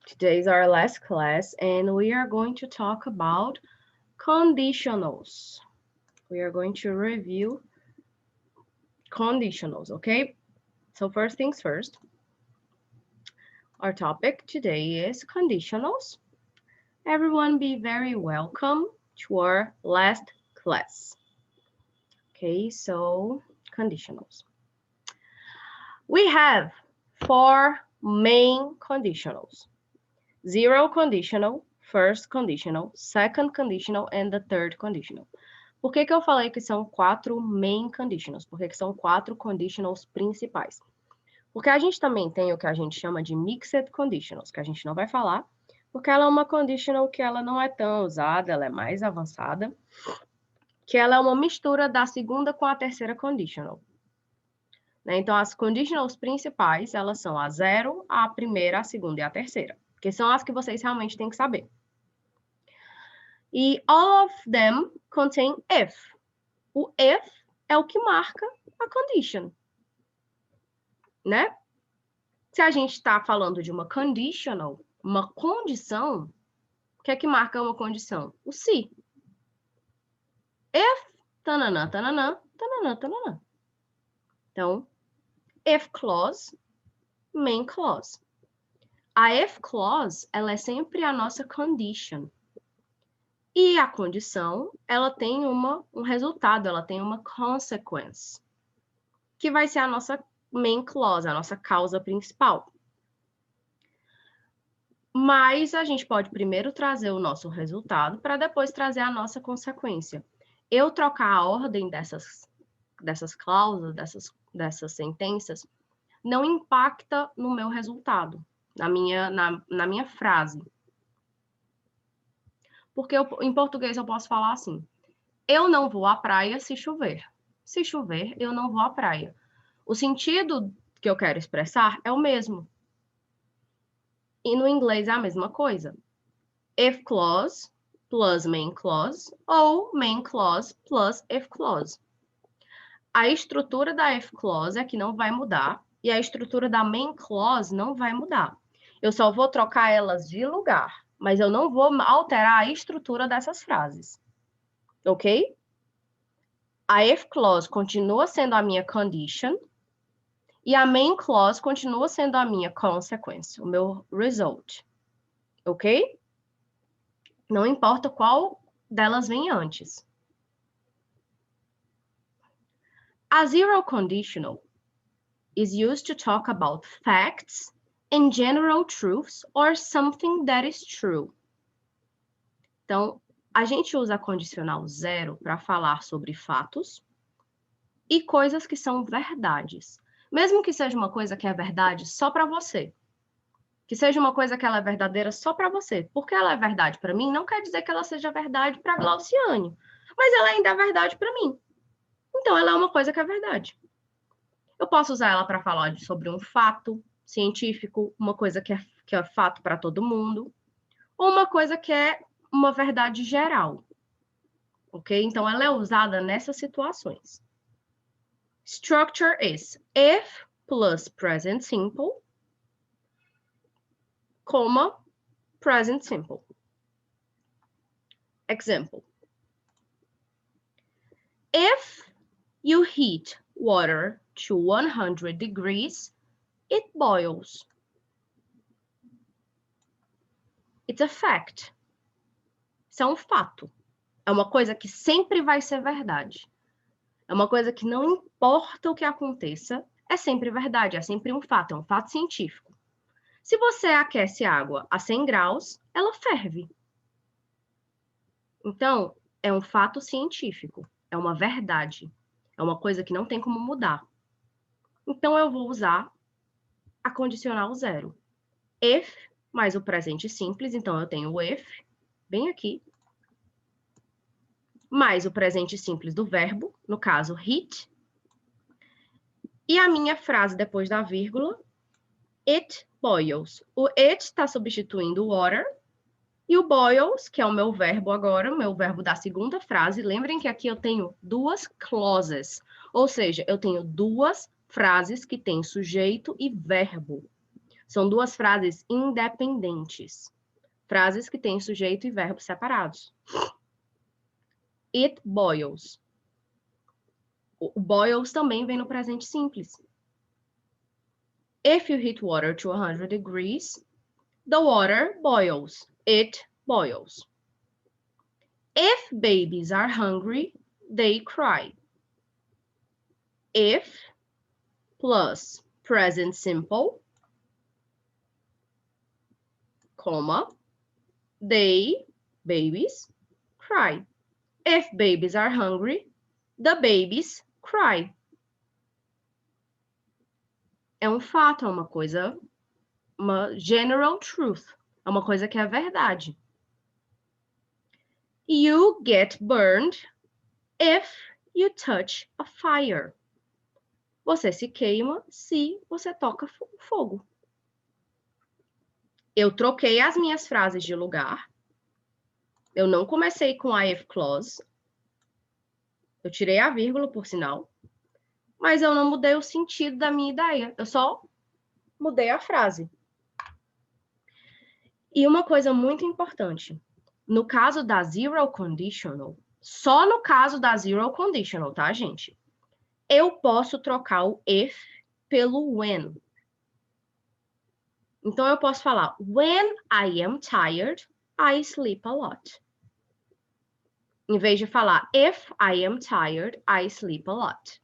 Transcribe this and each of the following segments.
Today is our last class, and we are going to talk about conditionals. We are going to review conditionals, okay? So first things first, our topic today is conditionals. Everyone be very welcome to our last class. Okay, so conditionals. We have 4 main conditionals. Zero conditional, first conditional, second conditional, and the third conditional. Por que eu falei que são 4 main conditionals? Porque são 4 conditionals principais. Porque a gente também tem o que a gente chama de mixed conditionals, que a gente não vai falar, porque ela é uma conditional que ela não é tão usada, ela é mais avançada, que ela é uma mistura da segunda com a terceira conditional. Então, as conditionals principais, elas são a 0, a primeira, a segunda e a terceira, que são as que vocês realmente têm que saber. E all of them contain if. O if é o que marca a condition, né? Se a gente está falando de uma conditional, uma condição, o que é que marca uma condição? O se. If, tananã, tananã, tananã, tananã. Então, if clause, main clause. A if clause, ela é sempre a nossa condition. E a condição, ela tem um resultado, ela tem uma consequence, que vai ser a nossa main clause, a nossa causa principal. Mas a gente pode primeiro trazer o nosso resultado para depois trazer a nossa consequência. Eu trocar a ordem dessas cláusulas, dessas sentenças, não impacta no meu resultado, na minha frase. Porque em português eu posso falar assim: eu não vou à praia se chover. Se chover, eu não vou à praia. O sentido que eu quero expressar é o mesmo. E no inglês é a mesma coisa. If clause plus main clause ou main clause plus if clause. A estrutura da if clause é que não vai mudar e a estrutura da main clause não vai mudar. Eu só vou trocar elas de lugar, mas eu não vou alterar a estrutura dessas frases. Ok? A if clause continua sendo a minha condition e a main clause continua sendo a minha consequence, o meu result. Ok? Não importa qual delas vem antes. A zero conditional is used to talk about facts and general truths or something that is true. Então, a gente usa a condicional zero para falar sobre fatos e coisas que são verdades. Mesmo que seja uma coisa que é verdade só para você. Que seja uma coisa que ela é verdadeira só para você. Porque ela é verdade para mim, não quer dizer que ela seja verdade para Glauciane. Mas ela ainda é verdade para mim. Então, ela é uma coisa que é verdade. Eu posso usar ela para falar sobre um fato científico, uma coisa que é fato para todo mundo, ou uma coisa que é uma verdade geral. Ok? Então, ela é usada nessas situações. Structure is if plus present simple, comma, present simple. Example. If you heat water to 100 degrees, it boils. It's a fact. Isso é um fato. É uma coisa que sempre vai ser verdade. É uma coisa que não importa o que aconteça, é sempre verdade, é sempre um fato, é um fato científico. Se você aquece água a 100 graus, ela ferve. Então, é um fato científico, é uma verdade, é uma coisa que não tem como mudar. Então, eu vou usar a condicional zero. If mais o presente simples, então eu tenho o if, bem aqui, mais o presente simples do verbo, no caso, heat. E a minha frase depois da vírgula, it boils. O it está substituindo o water. E o boils, que é o meu verbo agora, o meu verbo da segunda frase. Lembrem que aqui eu tenho 2 clauses. Ou seja, eu tenho 2 frases que têm sujeito e verbo. São duas frases independentes. Frases que têm sujeito e verbo separados. It boils. O boils também vem no presente simples. If you heat water to 100 degrees, the water boils. It boils. If babies are hungry, they cry. If plus present simple, comma, they, babies, cry. If babies are hungry, the babies cry. É um fato, é uma coisa, uma general truth. É uma coisa que é verdade. You get burned if you touch a fire. Você se queima se você toca fogo. Eu troquei as minhas frases de lugar. Eu não comecei com a if clause. Eu tirei a vírgula, por sinal. Mas eu não mudei o sentido da minha ideia. Eu só mudei a frase. E uma coisa muito importante. No caso da zero conditional, só no caso da zero conditional, tá, gente? Eu posso trocar o if pelo when. Então, eu posso falar, when I am tired, I sleep a lot. Em vez de falar, if I am tired, I sleep a lot.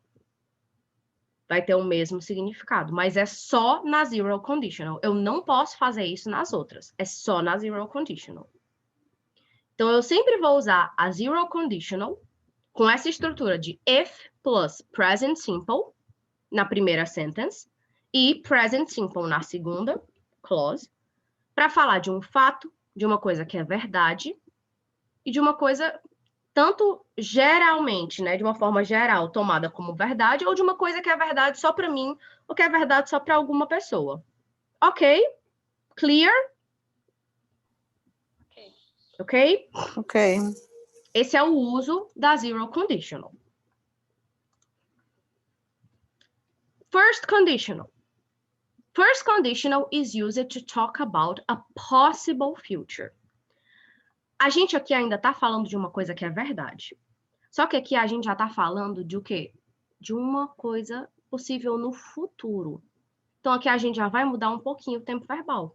Vai ter o mesmo significado, mas é só na zero conditional. Eu não posso fazer isso nas outras. É só na zero conditional. Então, eu sempre vou usar a zero conditional com essa estrutura de if plus present simple na primeira sentence e present simple na segunda clause para falar de um fato, de uma coisa que é verdade e de uma coisa tanto geralmente, né, de uma forma geral tomada como verdade ou de uma coisa que é verdade só para mim ou que é verdade só para alguma pessoa. Ok? Clear? Ok? Ok. Esse é o uso da zero conditional. First conditional. First conditional is used to talk about a possible future. A gente aqui ainda está falando de uma coisa que é verdade. Só que aqui a gente já está falando de o quê? De uma coisa possível no futuro. Então aqui a gente já vai mudar um pouquinho o tempo verbal.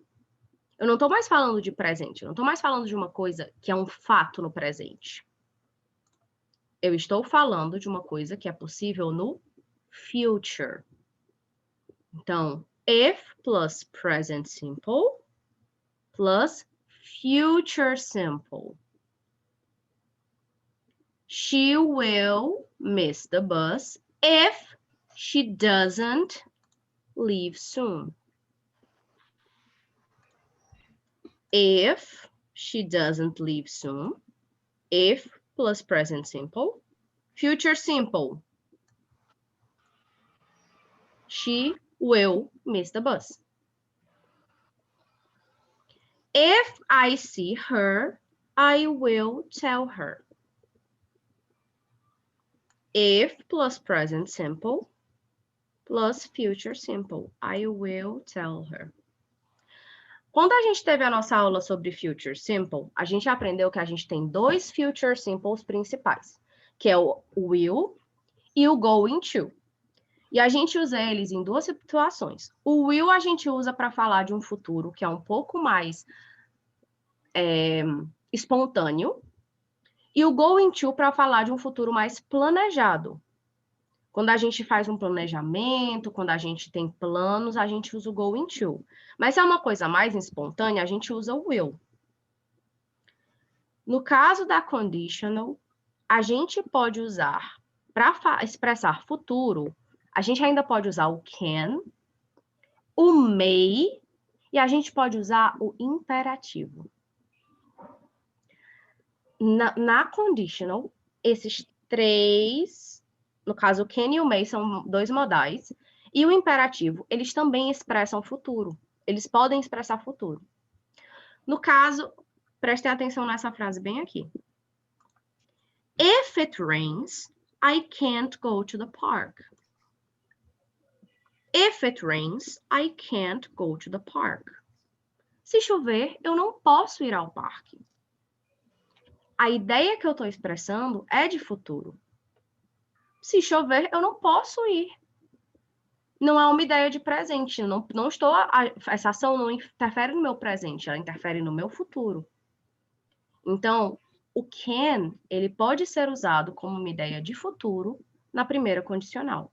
Eu não estou mais falando de presente, eu não estou mais falando de uma coisa que é um fato no presente. Eu estou falando de uma coisa que é possível no future. Então, if plus present simple plus future simple. She will miss the bus if she doesn't leave soon. If she doesn't leave soon. If plus present simple. Future simple. She will miss the bus. If I see her, I will tell her. If plus present simple plus future simple. I will tell her. Quando a gente teve a nossa aula sobre future simple, a gente aprendeu que a gente tem dois future simples principais, que é o will e o going to. E a gente usa eles em duas situações. O will a gente usa para falar de um futuro que é um pouco mais espontâneo, e o going to para falar de um futuro mais planejado. Quando a gente faz um planejamento, quando a gente tem planos, a gente usa o going to. Mas se é uma coisa mais espontânea, a gente usa o will. No caso da conditional, a gente pode usar, para expressar futuro, a gente ainda pode usar o can, o may, e a gente pode usar o imperativo. Na conditional, esses três, no caso o can e o may são dois modais, e o imperativo, eles também expressam futuro. Eles podem expressar futuro. No caso, prestem atenção nessa frase bem aqui. If it rains, I can't go to the park. If it rains, I can't go to the park. Se chover, eu não posso ir ao parque. A ideia que eu estou expressando é de futuro. Se chover, eu não posso ir. Não é uma ideia de presente. Essa ação não interfere no meu presente, ela interfere no meu futuro. Então, o can, ele pode ser usado como uma ideia de futuro na primeira condicional.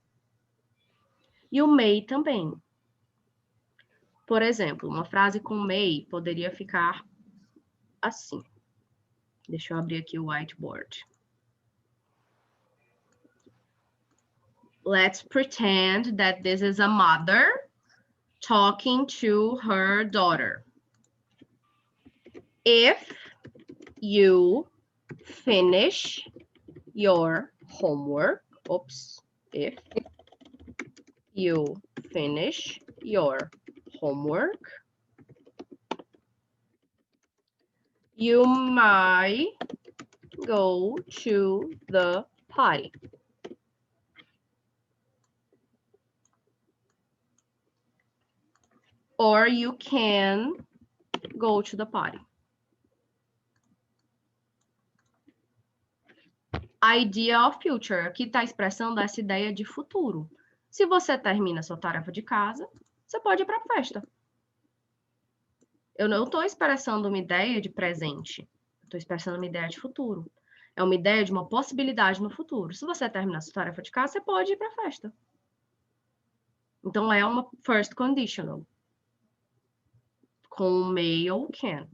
E o may também. Por exemplo, uma frase com may poderia ficar assim. Deixa eu abrir aqui o whiteboard. Let's pretend that this is a mother talking to her daughter. If you finish your homework, if you finish your homework, you might go to the party. Or you can go to the party. Idea of future. Aqui está expressando essa ideia de futuro. Se você termina sua tarefa de casa, você pode ir para a festa. Eu não estou expressando uma ideia de presente. Estou expressando uma ideia de futuro. É uma ideia de uma possibilidade no futuro. Se você terminar sua tarefa de casa, você pode ir para a festa. Então, é uma first conditional. Com may ou can.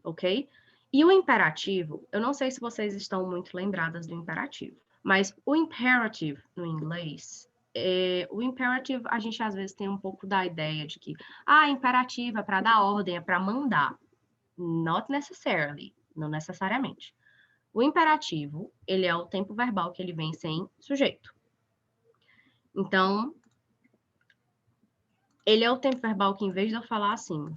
Ok? E o imperativo, eu não sei se vocês estão muito lembradas do imperativo, mas o imperative no inglês, o imperative a gente às vezes tem um pouco da ideia de que, imperativo é para dar ordem, é para mandar. Not necessarily, não necessariamente. O imperativo, ele é o tempo verbal que ele vem sem sujeito. Então, ele é o tempo verbal que em vez de eu falar assim,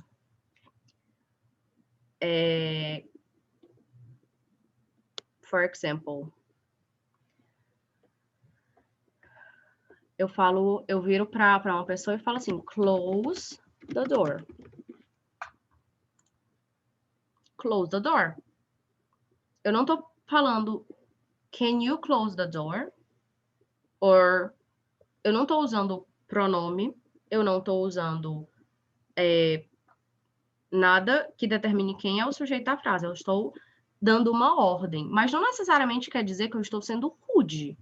for example, eu viro para uma pessoa e falo assim, close the door. Close the door. Eu não tô falando, can you close the door? Or, eu não tô usando pronome, eu não tô usando nada que determine quem é o sujeito da frase. Eu estou dando uma ordem, mas não necessariamente quer dizer que eu estou sendo rude.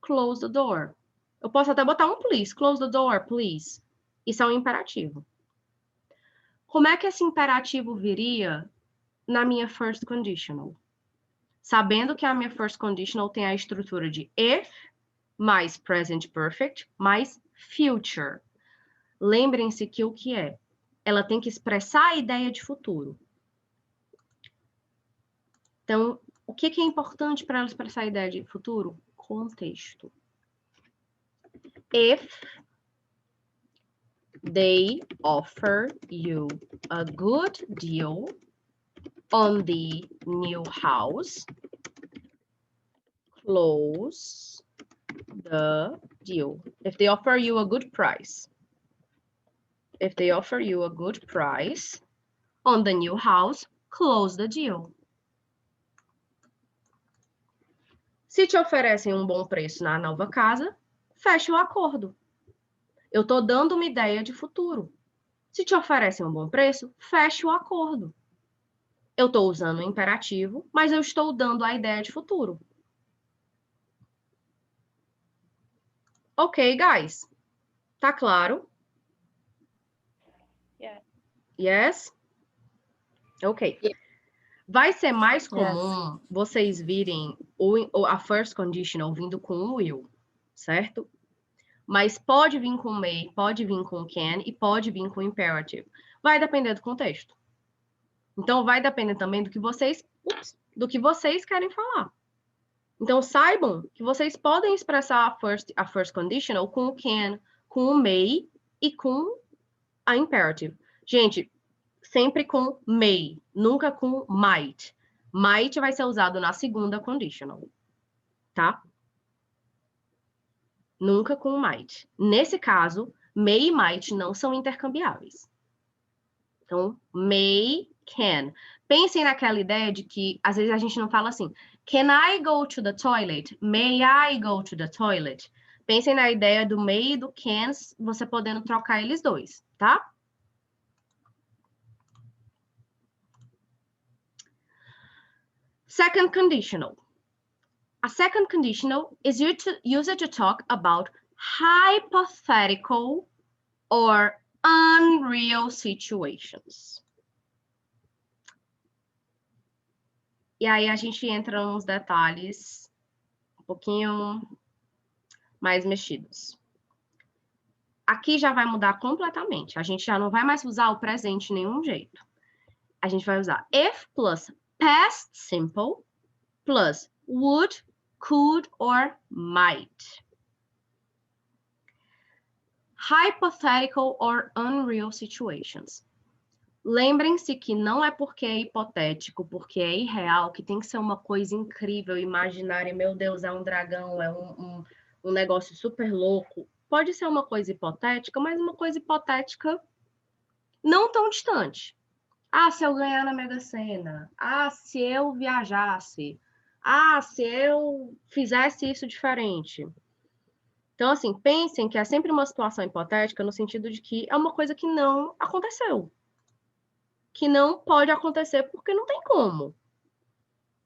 Close the door. Eu posso até botar um please. Close the door, please. Isso é um imperativo. Como é que esse imperativo viria na minha first conditional? Sabendo que a minha first conditional tem a estrutura de if, mais present perfect, mais future. Lembrem-se que o que é? Ela tem que expressar a ideia de futuro. Então, o que é importante para ela expressar a ideia de futuro? Contexto. If they offer you a good deal on the new house, close the deal. If they offer you a good price. If they offer you a good price on the new house, close the deal. Se te oferecem um bom preço na nova casa, feche o acordo. Eu estou dando uma ideia de futuro. Se te oferecem um bom preço, feche o acordo. Eu estou usando o imperativo, mas eu estou dando a ideia de futuro. Ok, guys? Tá claro? Yeah. Yes? Ok. Yeah. Vai ser mais comum vocês virem a first conditional vindo com o will, certo? Mas pode vir com may, pode vir com can e pode vir com imperative. Vai depender do contexto. Então, vai depender também do que vocês querem falar. Então, saibam que vocês podem expressar a first conditional com o can, com o may e com a imperative. Gente, sempre com may, nunca com might. Might vai ser usado na segunda conditional, tá? Nunca com might. Nesse caso, may e might não são intercambiáveis. Então, may, can. Pensem naquela ideia de que, às vezes, a gente não fala assim, can I go to the toilet? May I go to the toilet? Pensem na ideia do may e do can, você podendo trocar eles dois, tá? Second conditional. A second conditional is used to talk about hypothetical or unreal situations. E aí a gente entra nos detalhes um pouquinho mais mexidos. Aqui já vai mudar completamente. A gente já não vai mais usar o presente de nenhum jeito. A gente vai usar if plus past simple plus would, could or might. Hypothetical or unreal situations. Lembrem-se que não é porque é hipotético, porque é irreal, que tem que ser uma coisa incrível, imaginária. Meu Deus, é um dragão, é um negócio super louco. Pode ser uma coisa hipotética, mas uma coisa hipotética não tão distante. Ah, se eu ganhar na Mega Sena. Ah, se eu viajasse. Ah, se eu fizesse isso diferente. Então, assim, pensem que é sempre uma situação hipotética no sentido de que é uma coisa que não aconteceu. Que não pode acontecer porque não tem como.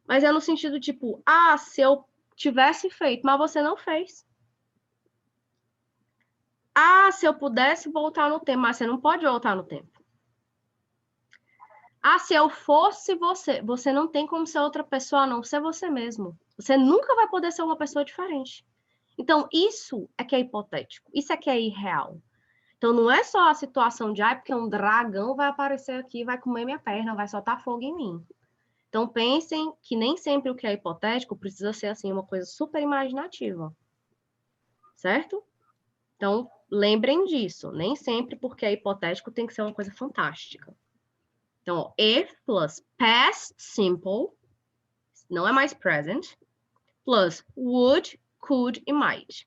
Mas é no sentido tipo, ah, se eu tivesse feito, mas você não fez. Ah, se eu pudesse voltar no tempo, mas você não pode voltar no tempo. Ah, se eu fosse você, você não tem como ser outra pessoa a não ser você mesmo. Você nunca vai poder ser uma pessoa diferente. Então, isso é que é hipotético, isso é que é irreal. Então, não é só a situação de, porque um dragão vai aparecer aqui, vai comer minha perna, vai soltar fogo em mim. Então, pensem que nem sempre o que é hipotético precisa ser, assim, uma coisa super imaginativa. Certo? Então, lembrem disso. Nem sempre porque é hipotético tem que ser uma coisa fantástica. Então, if plus past simple, não é mais present, plus would, could e might.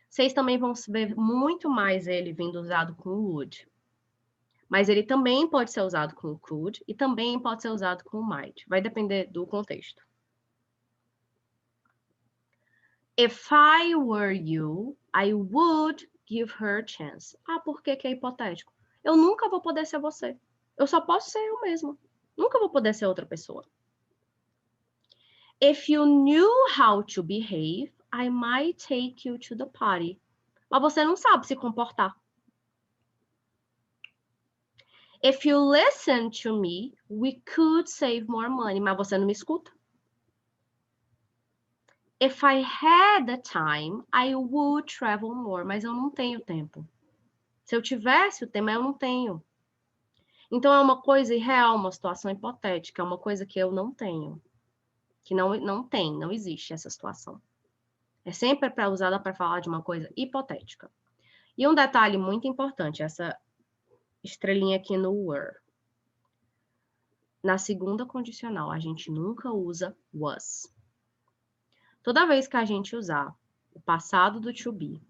Vocês também vão ver muito mais ele vindo usado com would. Mas ele também pode ser usado com could e também pode ser usado com might. Vai depender do contexto. If I were you, I would give her a chance. Ah, por que é hipotético? Eu nunca vou poder ser você. Eu só posso ser eu mesma. Nunca vou poder ser outra pessoa. If you knew how to behave, I might take you to the party. Mas você não sabe se comportar. If you listen to me, we could save more money. Mas você não me escuta. If I had the time, I would travel more. Mas eu não tenho tempo. Se eu tivesse o tempo, eu não tenho. Então, é uma coisa irreal, uma situação hipotética, é uma coisa que eu não tenho. Que não existe essa situação. É sempre usada para falar de uma coisa hipotética. E um detalhe muito importante, essa estrelinha aqui no were. Na segunda condicional, a gente nunca usa was. Toda vez que a gente usar o passado do to be,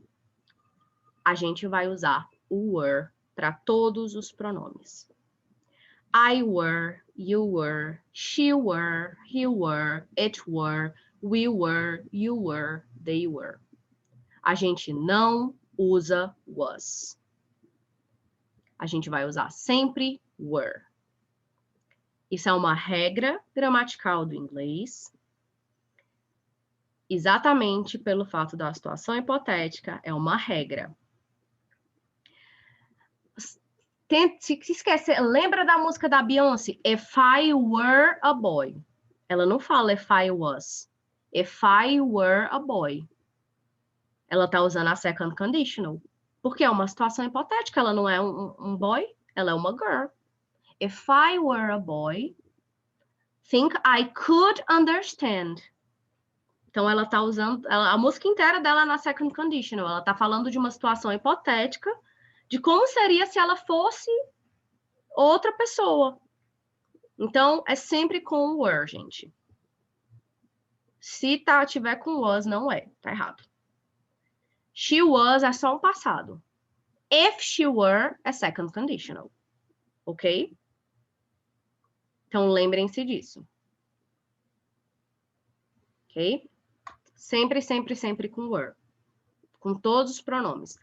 a gente vai usar o were para todos os pronomes. I were, you were, she were, he were, it were, we were, you were, they were. A gente não usa was. A gente vai usar sempre were. Isso é uma regra gramatical do inglês. Exatamente pelo fato da situação hipotética, é uma regra. Se esquecer, lembra da música da Beyoncé? If I were a boy. Ela não fala if I was. If I were a boy. Ela tá usando a second conditional. Porque é uma situação hipotética. Ela não é um boy, ela é uma girl. If I were a boy, think I could understand. Então, ela tá usando... a música inteira dela é na second conditional. Ela tá falando de uma situação hipotética, de como seria se ela fosse outra pessoa. Então, é sempre com were, gente. Se tiver com was, não é. Tá errado. She was é só um passado. If she were é second conditional. Ok? Então, lembrem-se disso. Ok? Sempre, sempre, sempre com were. Com todos os pronomes.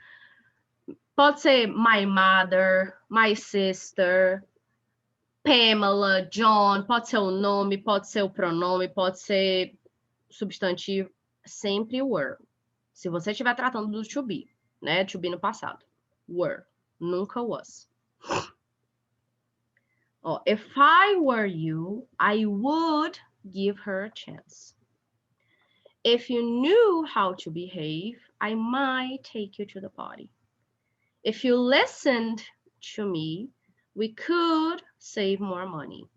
Pode ser my mother, my sister, Pamela, John, pode ser o nome, pode ser o pronome, pode ser substantivo, sempre were. Se você estiver tratando do to be, né? To be no passado. Were, nunca was. Ó, if I were you, I would give her a chance. If you knew how to behave, I might take you to the party. If you listened to me, we could save more money.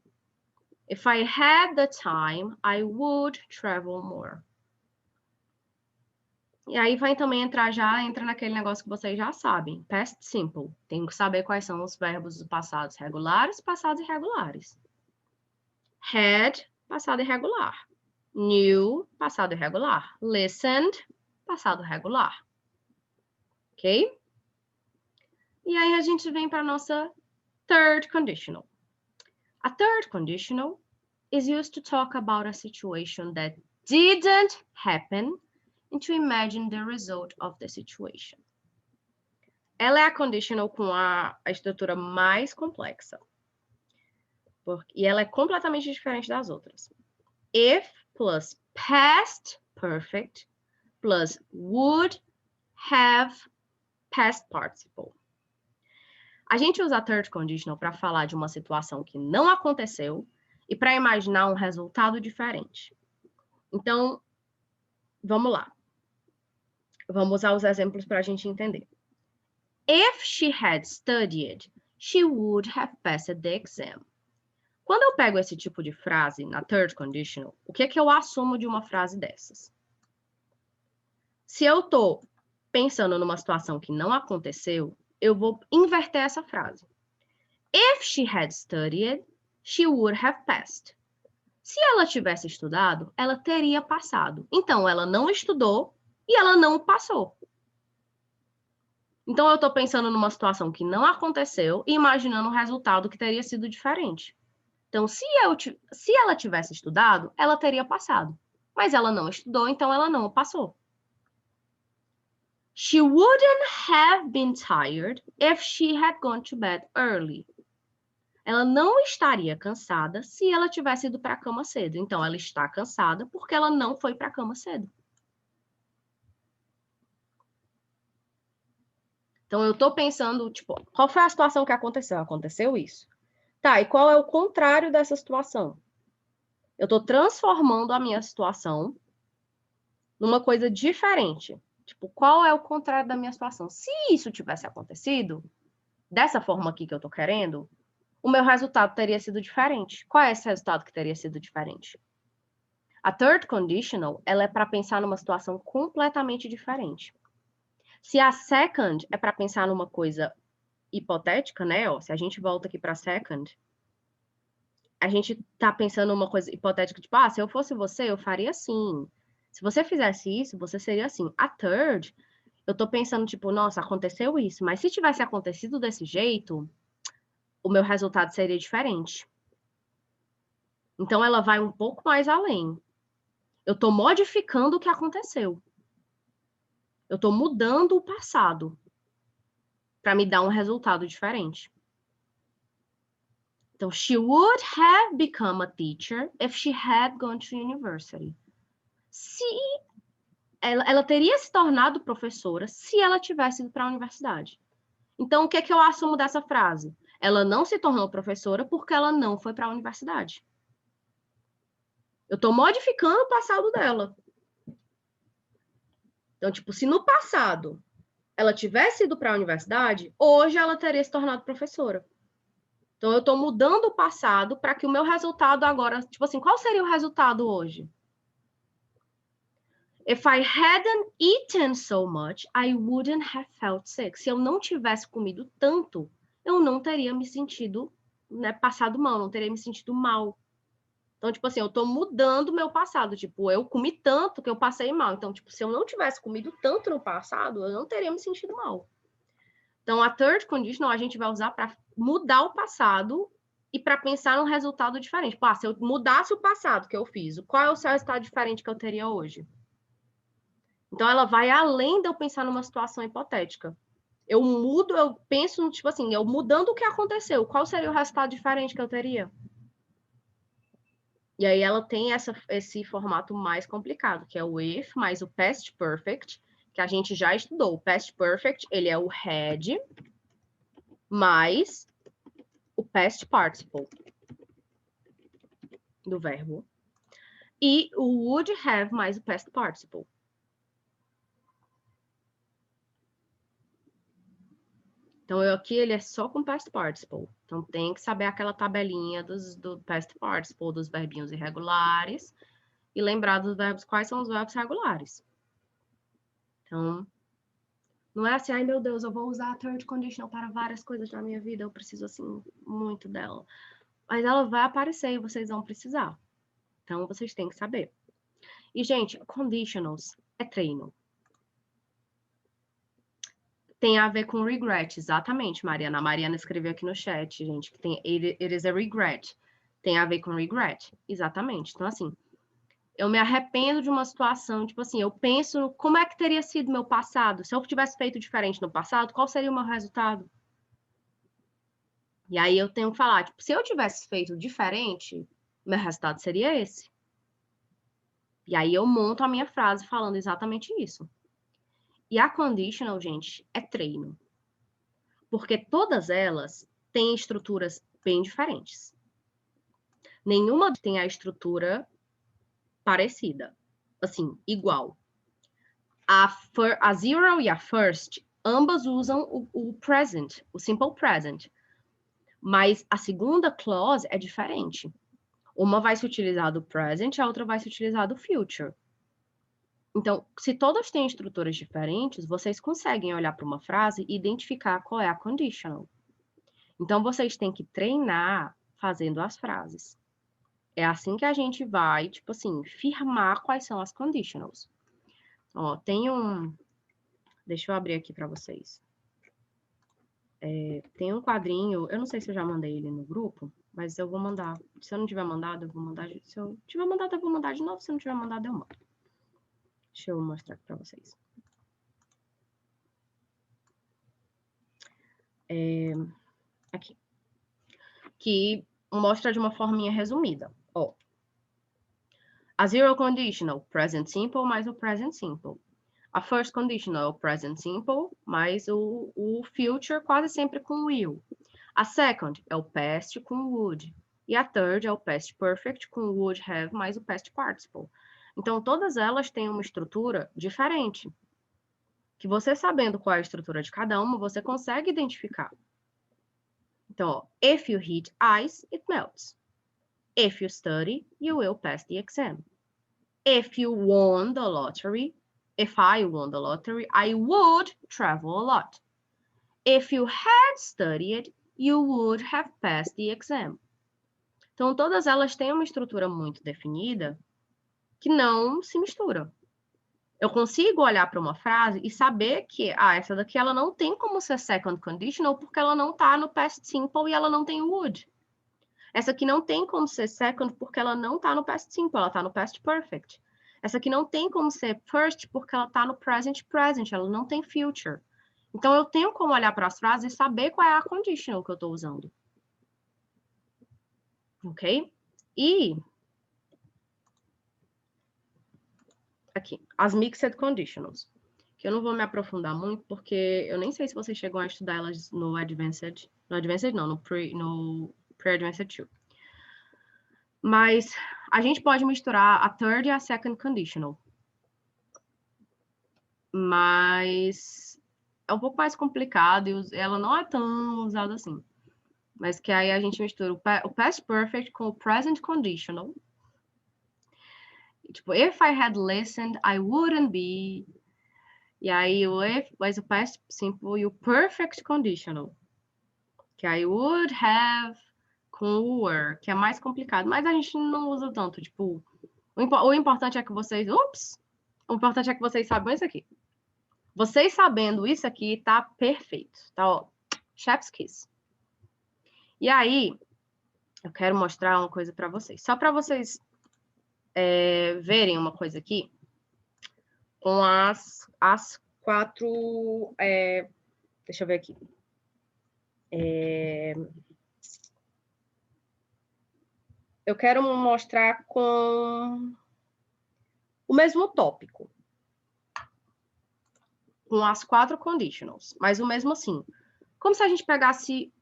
If I had the time, I would travel more. E aí vai também entra naquele negócio que vocês já sabem. Past simple. Tem que saber quais são os verbos dos passados regulares, passados irregulares. Had, passado irregular. Knew, passado irregular. Listened, passado regular. Ok? E aí a gente vem para a nossa third conditional. A third conditional is used to talk about a situation that didn't happen and to imagine the result of the situation. Ela é a conditional com a estrutura mais complexa. E ela é completamente diferente das outras. If plus past perfect plus would have past participle. A gente usa a third conditional para falar de uma situação que não aconteceu e para imaginar um resultado diferente. Então, vamos lá. Vamos usar os exemplos para a gente entender. If she had studied, she would have passed the exam. Quando eu pego esse tipo de frase na third conditional, o que é que eu assumo de uma frase dessas? Se eu estou pensando numa situação que não aconteceu, eu vou inverter essa frase. If she had studied, she would have passed. Se ela tivesse estudado, ela teria passado. Então, ela não estudou e ela não passou. Então, eu estou pensando numa situação que não aconteceu e imaginando um resultado que teria sido diferente. Então, se ela tivesse estudado, ela teria passado. Mas ela não estudou, então ela não passou. She wouldn't have been tired if she had gone to bed early. Ela não estaria cansada se ela tivesse ido para a cama cedo. Então, ela está cansada porque ela não foi para a cama cedo. Então, eu estou pensando, tipo, qual foi a situação que aconteceu? Aconteceu isso. Tá, e qual é o contrário dessa situação? Eu estou transformando a minha situação numa coisa diferente. Tipo, qual é o contrário da minha situação? Se isso tivesse acontecido, dessa forma aqui que eu estou querendo, o meu resultado teria sido diferente. Qual é esse resultado que teria sido diferente? A third conditional, ela é para pensar numa situação completamente diferente. Se a second é para pensar numa coisa hipotética, né? Ó, se a gente volta aqui para second, a gente tá pensando numa coisa hipotética, tipo, se eu fosse você, eu faria assim. Se você fizesse isso, você seria assim. A third, eu tô pensando, tipo, nossa, aconteceu isso, mas se tivesse acontecido desse jeito, o meu resultado seria diferente. Então, ela vai um pouco mais além. Eu tô modificando o que aconteceu. Eu tô mudando o passado para me dar um resultado diferente. Então, she would have become a teacher if she had gone to university. Se ela teria se tornado professora se ela tivesse ido para a universidade. Então, o que é que eu assumo dessa frase? Ela não se tornou professora porque ela não foi para a universidade. Eu estou modificando o passado dela. Então, tipo, se no passado ela tivesse ido para a universidade, hoje ela teria se tornado professora. Então, eu estou mudando o passado para que o meu resultado agora... Tipo assim, qual seria o resultado hoje? If I hadn't eaten so much, I wouldn't have felt sick. Se eu não tivesse comido tanto, eu não teria me sentido, né, passado mal, não teria me sentido mal. Então, tipo assim, eu tô mudando o meu passado. Tipo, eu comi tanto que eu passei mal. Então, tipo, se eu não tivesse comido tanto no passado, eu não teria me sentido mal. Então, a third conditional a gente vai usar para mudar o passado e para pensar num resultado diferente. Tipo, se eu mudasse o passado que eu fiz, qual é o resultado diferente que eu teria hoje? Então, ela vai além de eu pensar numa situação hipotética. Eu mudo, eu penso, tipo assim, eu mudando o que aconteceu, qual seria o resultado diferente que eu teria? E aí ela tem esse formato mais complicado, que é o if mais o past perfect, que a gente já estudou. O past perfect, ele é o had mais o past participle do verbo. E o would have mais o past participle. Então, aqui ele é só com past participle. Então, tem que saber aquela tabelinha do past participle, dos verbinhos irregulares, e lembrar dos verbos, quais são os verbos regulares. Então, não é assim, ai meu Deus, eu vou usar a third conditional para várias coisas na minha vida, eu preciso, assim, muito dela. Mas ela vai aparecer e vocês vão precisar. Então, vocês têm que saber. E, gente, conditionals é treino. Tem a ver com regret, exatamente, Mariana. A Mariana escreveu aqui no chat, gente, que tem it is a regret. Tem a ver com regret, exatamente. Então, assim, eu me arrependo de uma situação, tipo assim, eu penso como é que teria sido meu passado. Se eu tivesse feito diferente no passado, qual seria o meu resultado? E aí eu tenho que falar, tipo, se eu tivesse feito diferente, meu resultado seria esse. E aí eu monto a minha frase falando exatamente isso. E a conditional, gente, é treino. Porque todas elas têm estruturas bem diferentes. Nenhuma tem a estrutura parecida, assim, igual. A zero e a first, ambas usam o present, o simple present. Mas a segunda clause é diferente. Uma vai se utilizar do present, a outra vai se utilizar do future. Então, se todas têm estruturas diferentes, vocês conseguem olhar para uma frase e identificar qual é a conditional. Então, vocês têm que treinar fazendo as frases. É assim que a gente vai, tipo assim, firmar quais são as conditionals. Ó, tem um... Deixa eu abrir aqui para vocês. Tem um quadrinho, eu não sei se eu já mandei ele no grupo, mas eu vou mandar. Se eu não tiver mandado, eu vou mandar. Se eu tiver mandado, eu vou mandar de novo. Se eu não tiver mandado, eu mando. Deixa eu mostrar aqui para vocês. Aqui. Que mostra de uma forminha resumida. Ó. A zero conditional, present simple mais o present simple. A first conditional é o present simple mais o future quase sempre com will. A second é o past com would. E a third é o past perfect com would have mais o past participle. Então, todas elas têm uma estrutura diferente. Que você sabendo qual é a estrutura de cada uma, você consegue identificar. Então, ó, if you hit ice, it melts. If you study, you will pass the exam. If you won the lottery, if I won the lottery, I would travel a lot. If you had studied, you would have passed the exam. Então, todas elas têm uma estrutura muito definida que não se mistura. Eu consigo olhar para uma frase e saber que, essa daqui ela não tem como ser second conditional porque ela não está no past simple e ela não tem would. Essa aqui não tem como ser second porque ela não está no past simple, ela está no past perfect. Essa aqui não tem como ser first porque ela está no present present, ela não tem future. Então, eu tenho como olhar para as frases e saber qual é a conditional que eu estou usando. Ok? E aqui, as mixed conditionals, que eu não vou me aprofundar muito, porque eu nem sei se vocês chegam a estudar elas no Advanced, não, no Pre-Advanced 2. Mas a gente pode misturar a third e a second conditional. Mas é um pouco mais complicado e ela não é tão usada assim. Mas que aí a gente mistura o past perfect com o present conditional. Tipo, if I had listened, I wouldn't be. E aí o if, mas o past simple e o perfect conditional. Que aí would have com o were, que é mais complicado, mas a gente não usa tanto, tipo, o importante é que vocês, o importante é que vocês saibam isso aqui. Vocês sabendo isso aqui, tá perfeito, tá, ó, chef's kiss. E aí, eu quero mostrar uma coisa para vocês, só para vocês verem uma coisa aqui, com as 4, deixa eu ver aqui. Eu quero mostrar com o mesmo tópico. Com as 4 conditionals, mas o mesmo assim. Como se a gente pegasse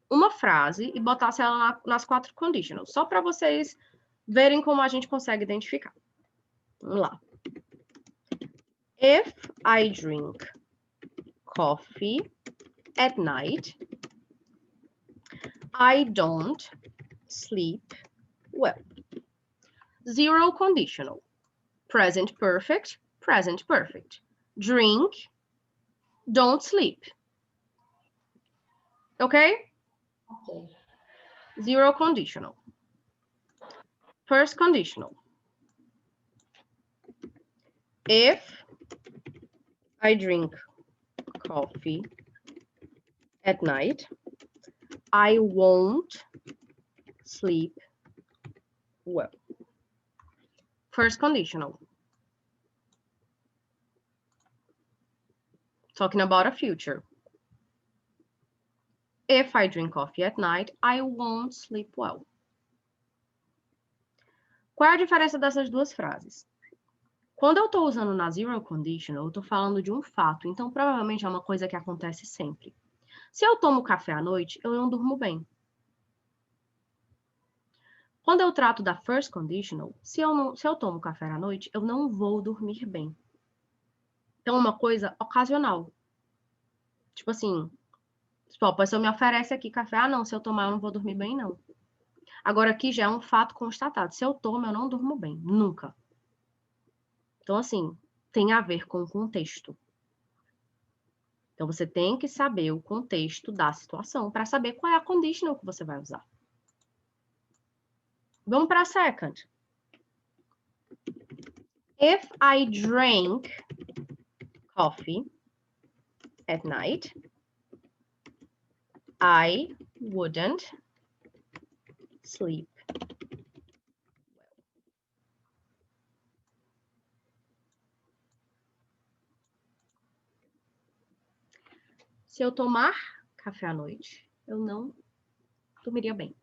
uma frase e botasse ela nas 4 conditionals, só para vocês verem como a gente consegue identificar. Vamos lá. If I drink coffee at night, I don't sleep well. Zero conditional. Present perfect, present perfect. Drink, don't sleep. Okay? Okay. Zero conditional. First conditional. If I drink coffee at night, I won't sleep well. First conditional. Talking about a future. If I drink coffee at night, I won't sleep well. Qual é a diferença dessas duas frases? Quando eu estou usando na zero conditional, eu estou falando de um fato, então provavelmente é uma coisa que acontece sempre. Se eu tomo café à noite, eu não durmo bem. Quando eu trato da first conditional, se eu tomo café à noite, eu não vou dormir bem. Então, é uma coisa ocasional. Tipo assim, a pessoa me oferece aqui café, não, se eu tomar eu não vou dormir bem, não. Agora, aqui já é um fato constatado. Se eu tomo, eu não durmo bem. Nunca. Então, assim, tem a ver com o contexto. Então, você tem que saber o contexto da situação para saber qual é a conditional que você vai usar. Vamos para a second. If I drank coffee at night, I wouldn't sleep well. Se eu tomar café à noite, eu não dormiria bem.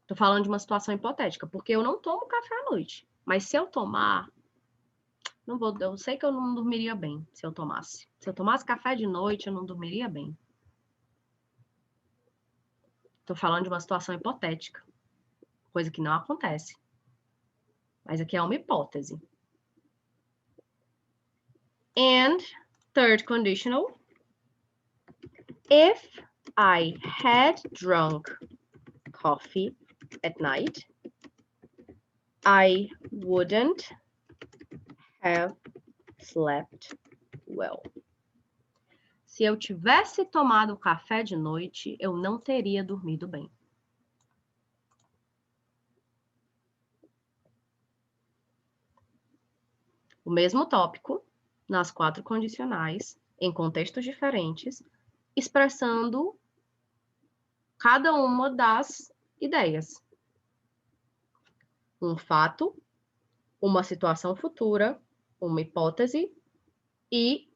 Tô falando de uma situação hipotética, porque eu não tomo café à noite. Mas se eu tomar, não vou, eu sei que eu não dormiria bem se eu tomasse. Se eu tomasse café de noite, eu não dormiria bem. Tô falando de uma situação hipotética, coisa que não acontece. Mas aqui é uma hipótese. And third conditional, if I had drunk coffee at night, I wouldn't have slept well. Se eu tivesse tomado café de noite, eu não teria dormido bem. O mesmo tópico, nas 4 condicionais, em contextos diferentes, expressando cada uma das ideias. Um fato, uma situação futura, uma hipótese e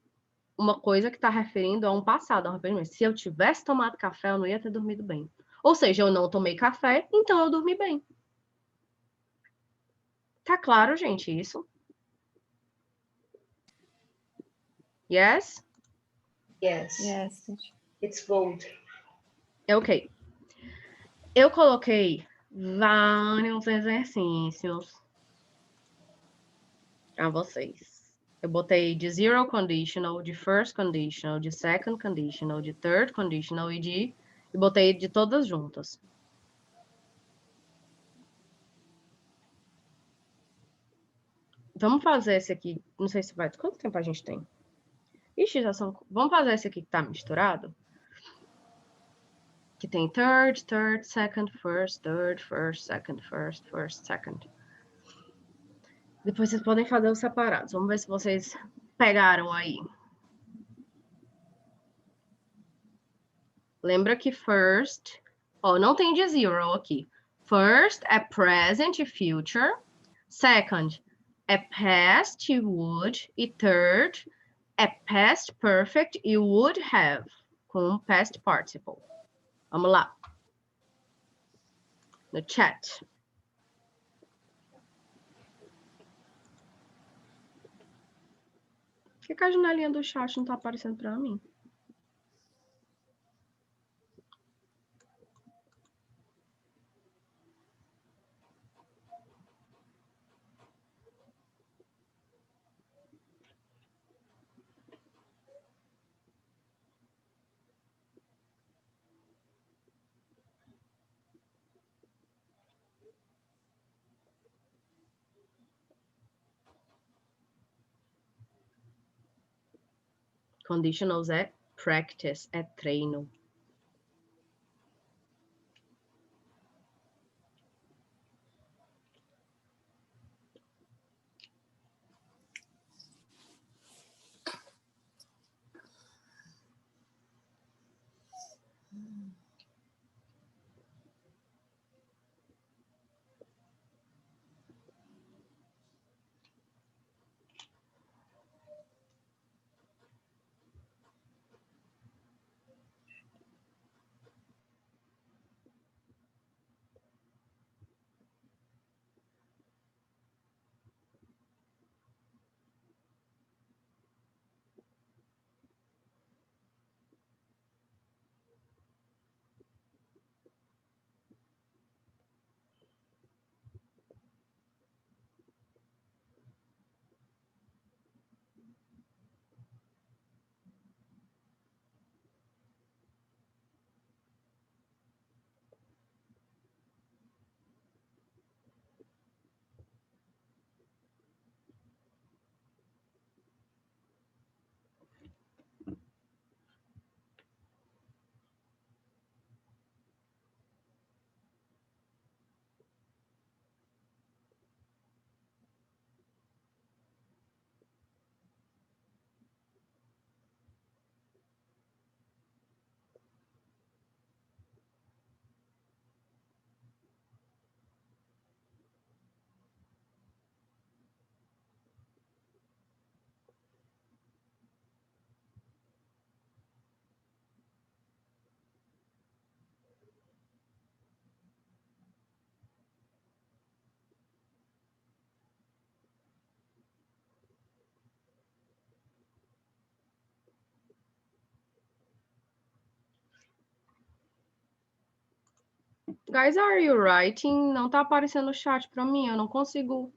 uma coisa que está referindo a um passado, se eu tivesse tomado café, eu não ia ter dormido bem. Ou seja, eu não tomei café, então eu dormi bem. Tá claro, gente, isso? Yes? Yes. Yes. It's gold. Ok. Eu coloquei vários exercícios para vocês. Eu botei de zero conditional, de first conditional, de second conditional, de third conditional e botei de todas juntas. Vamos fazer esse aqui, não sei se vai... Quanto tempo a gente tem? Ixi, já são... Vamos fazer esse aqui que tá misturado? que tem third, second, first, third, first, second, first, second. Depois vocês podem fazer os separados. Vamos ver se vocês pegaram aí. Lembra que first, ó, não tem de zero aqui. First é present e future. Second é past e would. E third é past perfect e would have, com past participle. Vamos lá. No chat. Por que a janelinha do chat não tá aparecendo para mim? Conditionals é practice, é treino. Guys, are you writing? Não tá aparecendo no chat para mim, eu não consigo.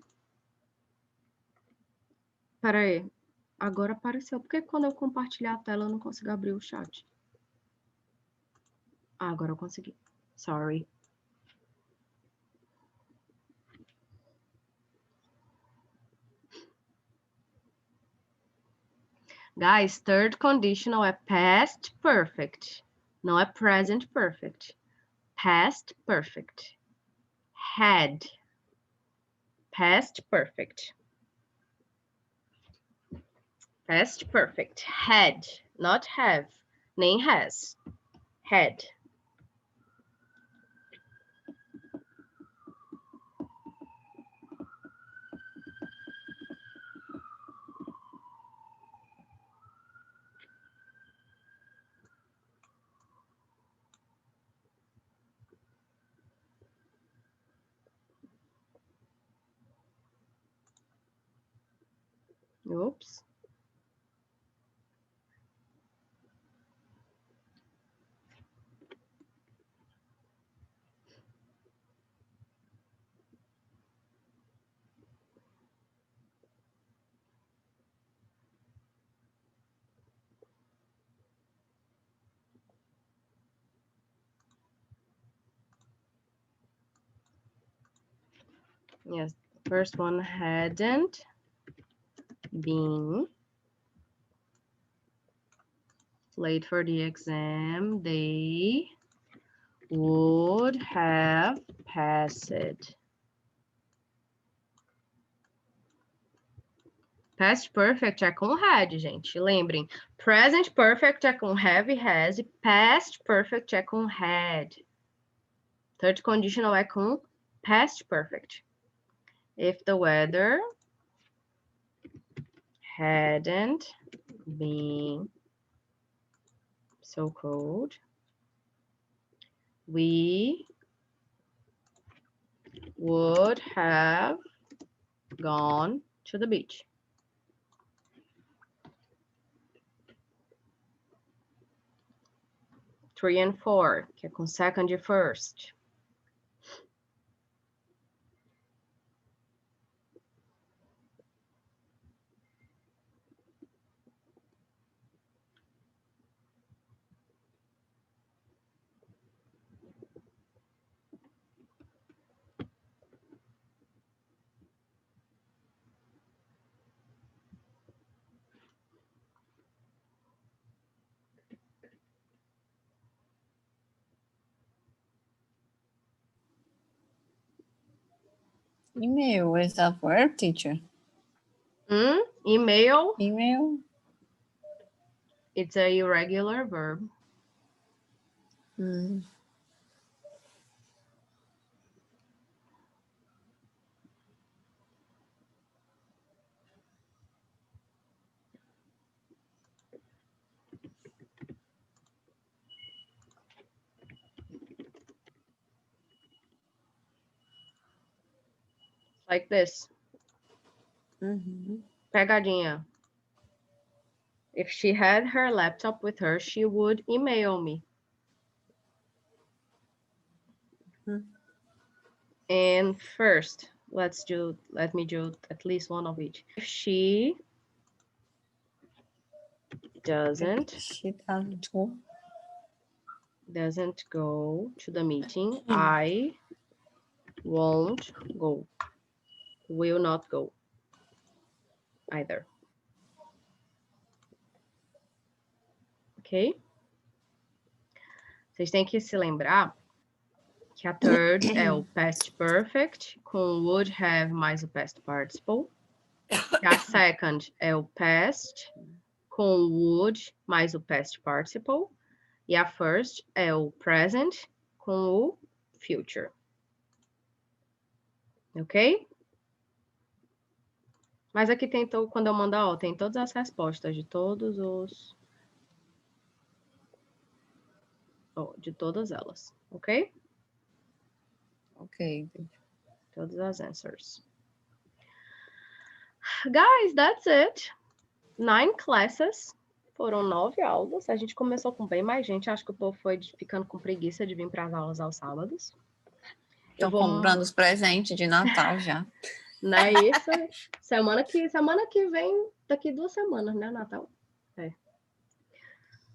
Pera aí. Agora apareceu. Por que quando eu compartilhar a tela eu não consigo abrir o chat? Ah, agora eu consegui. Sorry. Guys, third conditional é past perfect. Não é present perfect. Past perfect. Had. Past perfect. Past perfect. Had. Not have. Nem has. Had. Oops. Yes, first one hadn't been late for the exam. They would have passed. Past perfect é com had, gente. Lembrem, present perfect é com have e has, e past perfect é com had. Third conditional é com past perfect. If the weather hadn't been so cold, we would have gone to the beach. Three and four, que é com second e first. Email is a verb, teacher. Email, Email. it's a irregular verb. Like this. Pegadinha. If she had her laptop with her, she would email me. And first, let me do at least one of each. If she doesn't She doesn't go. go to the meeting, I won't go. Will not go either. Ok? Vocês têm que se lembrar que a third é o past perfect com would have mais o past participle. A second é o past com would mais o past participle. E a first é o present com o future. Ok? Mas aqui tem, quando eu mandar, ó, tem todas as respostas de todos os... de todas elas, ok? Ok. Todas as answers. Guys, that's it. 9 classes. Foram 9 aulas. A gente começou com bem mais gente. Acho que o povo foi ficando com preguiça de vir para as aulas aos sábados. Estão comprando os presentes de Natal já. Não é isso? Semana que vem, daqui 2 semanas, né, Natal? É.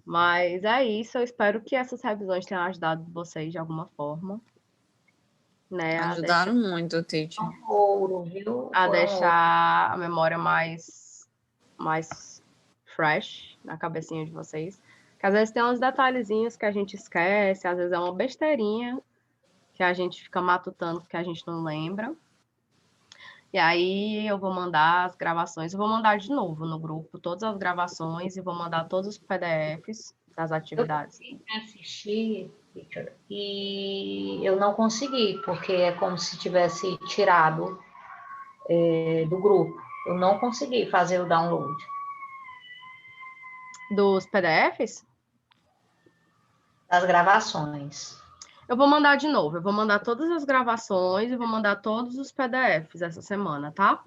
Mas é isso. Eu espero que essas revisões tenham ajudado vocês de alguma forma. Né, Ajudaram muito, teacher. Ouro, viu? A deixar a memória mais fresh na cabecinha de vocês. Que às vezes tem uns detalhezinhos que a gente esquece, às vezes é uma besteirinha que a gente fica matutando porque a gente não lembra. E aí eu vou mandar as gravações, eu vou mandar de novo no grupo todas as gravações e vou mandar todos os PDFs das atividades. Eu assisti, Victor, e eu não consegui, porque é como se tivesse tirado do grupo. Eu não consegui fazer o download. Dos PDFs? Das gravações. Eu vou mandar de novo, eu vou mandar todas as gravações e vou mandar todos os PDFs essa semana, tá?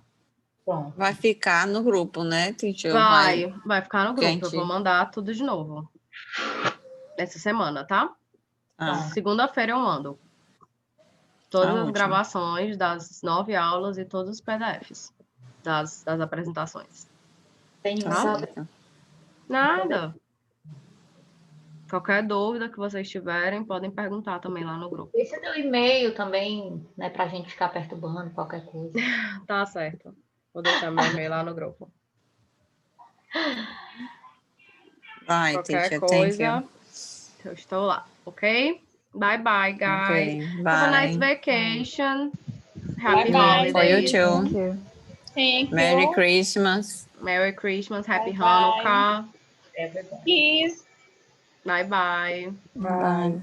Bom. Vai ficar no grupo, né, teacher? Vai ficar no grupo, eu vou mandar tudo de novo. Essa semana, tá? Segunda-feira eu mando. Todas as gravações das 9 aulas e todos os PDFs das apresentações. Tem tá? Nada. Qualquer dúvida que vocês tiverem, podem perguntar também lá no grupo. Esse é teu e-mail também, né, pra gente ficar perturbando qualquer coisa. Tá certo. Vou deixar meu e-mail lá no grupo. Vai, qualquer teacher, coisa, eu estou lá, ok? Bye-bye, guys. Okay, Have a nice bye. vacation. Happy Bye-bye. For you holidays. too. Thank you. Thank Merry you. Christmas. Merry Christmas. Happy Bye-bye. Hanukkah. Everybody. Peace. Bye-bye. Bye. Bye.